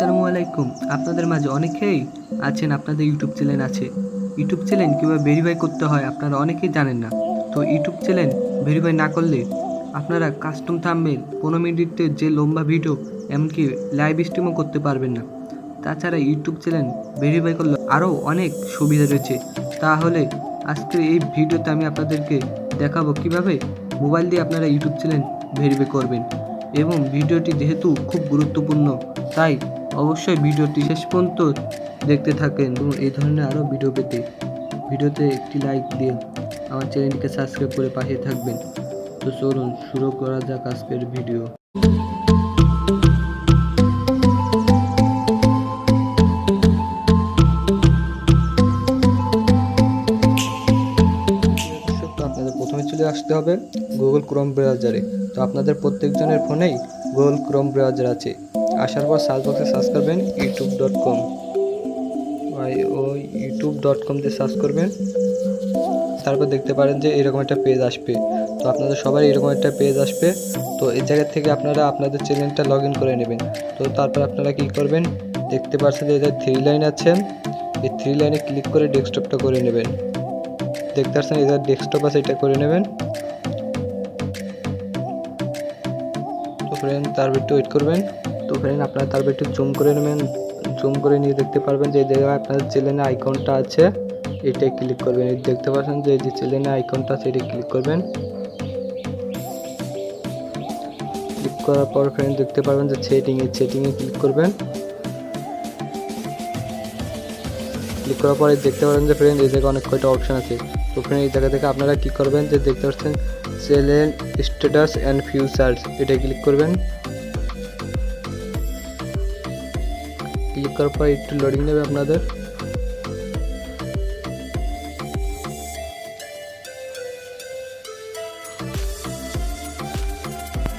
আসসালামু আলাইকুম। আপনাদের মাঝে অনেকেই আছেন আপনাদের ইউটিউব চ্যানেল আছে। ইউটিউব চ্যানেল কীভাবে ভেরিফাই করতে হয় আপনারা অনেকেই জানেন না। তো ইউটিউব চ্যানেল ভেরিফাই না করলে আপনারা কাস্টম থাম্বনেল 15 মিনিটের যে লম্বা ভিডিও এমনকি লাইভ স্ট্রিমও করতে পারবেন না। তাছাড়া ইউটিউব চ্যানেল ভেরিফাই করলে আরও অনেক সুবিধা রয়েছে। তাহলে আজকের এই ভিডিওতে আমি আপনাদেরকে দেখাবো কিভাবে মোবাইল দিয়ে আপনারা ইউটিউব চ্যানেল ভেরিফাই করবেন। এবং ভিডিওটি যেহেতু খুব গুরুত্বপূর্ণ তাই অবশ্যই ভিডিওটি শেষ পর্যন্ত দেখতে থাকেন এবং এই ধরনের আরও ভিডিও পেতে ভিডিওতে একটি লাইক দিয়ে আমার চ্যানেলটিকে সাবস্ক্রাইব করে পাশে থাকবেন। তো চলুন শুরু করা যাক আজকের ভিডিও। আপনাদের প্রথমে চলে আসতে হবে গুগল ক্রোম ব্রাউজারে। তো আপনাদের প্রত্যেকজনের ফোনেই গুগল ক্রোম ব্রাউজার আছে। আসার পর সার্চ বক্সে সার্চ করবেন youtube.com। youtube.com দিয়ে সার্চ করবেন। তারপর দেখতে পারেন যে এরকম একটা পেজ আসবে। তো আপনাদের সবাই এরকম একটা পেজ আসবে। তো এই জায়গা থেকে আপনারা আপনাদের চ্যানেলটা লগ ইন করে নেবেন। তো তারপর আপনারা কি করবেন, দেখতে পাচ্ছেন যে এটা 3 লাইন আছে, এই 3 লাইনে ক্লিক করে ডেস্কটপটা করে নেবেন। দেখতে পাচ্ছেন এটা ডেস্কটপ আছে, এটা করে নেবেন। তো ফ্রেন্ড তারপর একটু ওয়েট করবেন। তো ফ্রেন্ড আপনারা তারপর একটু জুম করে নেবেন। জুম করে নিয়ে দেখতে পারবেন যে এই জায়গায় আপনাদের চ্যানেলের আইকনটা আছে, এটাই ক্লিক করবেন। দেখতে পাচ্ছেন যে এই যে চ্যানেলের আইকনটা আছে, এটা ক্লিক করবেন। ক্লিক করার পর ফ্রেন্ড দেখতে পারবেন যে সেটিংয়ে ক্লিক করবেন। ক্লিক করার পরে দেখতে পারেন যে ফ্রেন্ড এই জায়গায় অনেক কয়টা অপশন আছে। তো ফ্রেন্ড এই জায়গা থেকে আপনারা কি করবেন, যে দেখতে পাচ্ছেন চ্যানেল স্ট্যাটাস অ্যান্ড ফিচার্স, এটা ক্লিক করবেন। ক্লিক করার পর একটু লোডিং নেবে আপনাদের।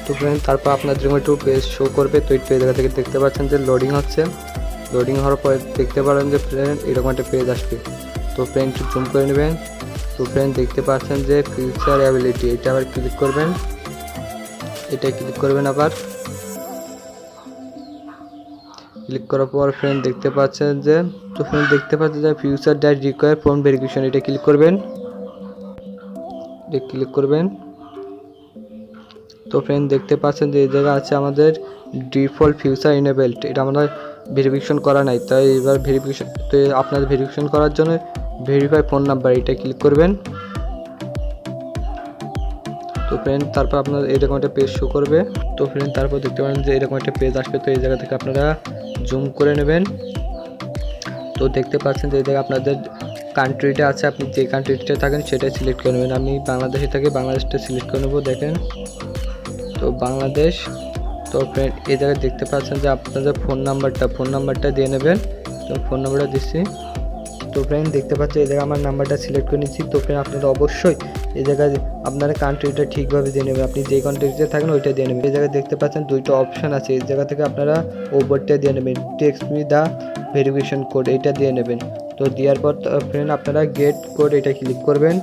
তো ফ্রেন্ড তারপর আপনাদের একটু পেজ শো করবে। তো এই জায়গা থেকে দেখতে পাচ্ছেন যে লোডিং হচ্ছে। লোডিং হওয়ার পরে দেখতে পারেন যে ফ্রেন্ড এরকম একটা পেজ আসবে। তো ফ্রেন্ড একটু জুম করে নেবেন। তো ফ্রেন্ড দেখতে পাচ্ছেন যে ফিউচার অ্যাবিলিটি, এটা আবার ক্লিক করবেন। এটা ক্লিক করবেন আবার। ক্লিক করার পর ফ্রেন্ড দেখতে পাচ্ছেন যে future that require phone verification, এটা ক্লিক করবেন। ক্লিক করবেন। তো ফ্রেন্ড দেখতে পাচ্ছেন যে এই জায়গা আছে আমাদের ডিফল্ট ফিউচার ইনেবলড, এটা আমরা ভেরিফিকেশন করা নাই। তাই এবার ভেরিফিকেশন, তো আপনাদের ভেরিফিকেশন করার জন্য ভেরিফাই ফোন নাম্বার, এটা ক্লিক করবেন। তো ফ্রেন্ড তারপর আপনার এরকম একটা পেজ শো করবে। তো ফ্রেন্ড তারপর দেখতে পারেন যে এরকম একটা পেজ আসবে। তো এই জায়গা থেকে আপনারা জুম করে নেবেন। তো দেখতে পাচ্ছেন যে এই জায়গায় আপনাদের কান্ট্রিটা আছে, আপনি যে কান্ট্রিটা থাকেন সেটাই সিলেক্ট করে নেবেন। আমি বাংলাদেশে থাকি, বাংলাদেশটা সিলেক্ট করে নেবো। দেখেন তো বাংলাদেশ। তো ফ্রেন্ড এই জায়গায় দেখতে পাচ্ছেন যে আপনাদের ফোন নাম্বারটা দিয়ে নেবেন। তো ফোন নাম্বারটা দিচ্ছি। তো ফ্রেন্ড দেখতে পাচ্ছেন এই জায়গায় আমার নাম্বারটা সিলেক্ট করে নিচ্ছি। তো ফ্রেন্ড আপনারা অবশ্যই এই জায়গায় আপনারা কান্ট্রিটা ঠিকভাবে দিয়ে নেবেন। আপনি যে কান্ট্রিতে থাকেন ওইটা দিয়ে নেবেন। এই জায়গায় দেখতে পাচ্ছেন দুইটা অপশান আছে, এই জায়গা থেকে আপনারা ওভারটা দিয়ে নেবেন। Text me the verification code, এটা দিয়ে নেবেন। তো দেওয়ার পর ফ্রেন্ড আপনারা গেট কোড, এটা ক্লিক করবেন।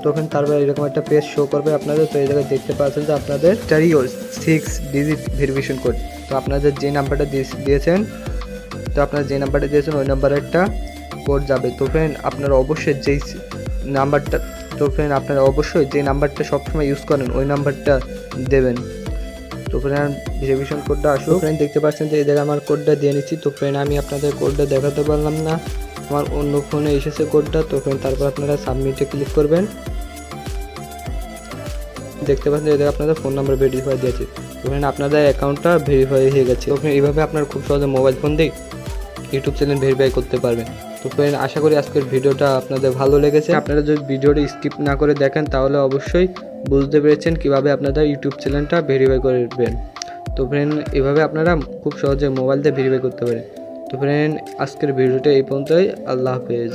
তখন তারপর এরকম একটা পেজ শো করবে আপনাদের। তো এই জায়গায় দেখতে পাচ্ছেন যে আপনাদের 6 ডিজিট ভেরিফিকেশন কোড। তো আপনাদের যে নাম্বারটা দিয়েছেন, ওই নাম্বারে একটা কোড যাবে। তো ফ্রেন্ড আপনারা অবশ্যই যে নাম্বারটা সবসময় ইউজ করেন ওই নাম্বারটা দেবেন। তো ফ্রেন্ড ভেরিফিকেশন কোডটা আসুক। ফ্রেন্ড দেখতে পাচ্ছেন যে এই জায়গায় আমার কোডটা দিয়ে নিচ্ছি। তো ফ্রেন্ড আমি আপনাদের কোডটা দেখাতে পারলাম না, আমার অন্য ফোনে এসেছে কোডটা। তো ফ্রেন্ড তারপর আপনারা সাবমিটে ক্লিক করবেন। দেখতে পাচ্ছেন যে আপনাদের ফোন নাম্বার ভেরিফাই দিয়েছে। তো ফ্রেন্ড আপনাদের অ্যাকাউন্টটা ভেরিফাই হয়ে গেছে। তো ফ্রেন্ড এইভাবে আপনারা খুব সহজে মোবাইল ফোন দিয়ে ইউটিউব চ্যানেল ভেরিফাই করতে পারবেন। তো ফ্রেন্ড আশা করি আজকের ভিডিওটা আপনাদের ভালো লেগেছে। আপনারা যদি ভিডিওটা স্কিপ না করে দেখেন তাহলে অবশ্যই বুঝতে পেরেছেন কিভাবে আপনাদের ইউটিউব চ্যানেলটা ভেরিফাই করবেন। তো ফ্রেন্ড এভাবে আপনারা খুব সহজে মোবাইল দিয়ে ভেরিফাই করতে পারেন। তো ফ্রেন্ড আজকের ভিডিওটা এই পর্যন্তই। আল্লাহ হাফেজ।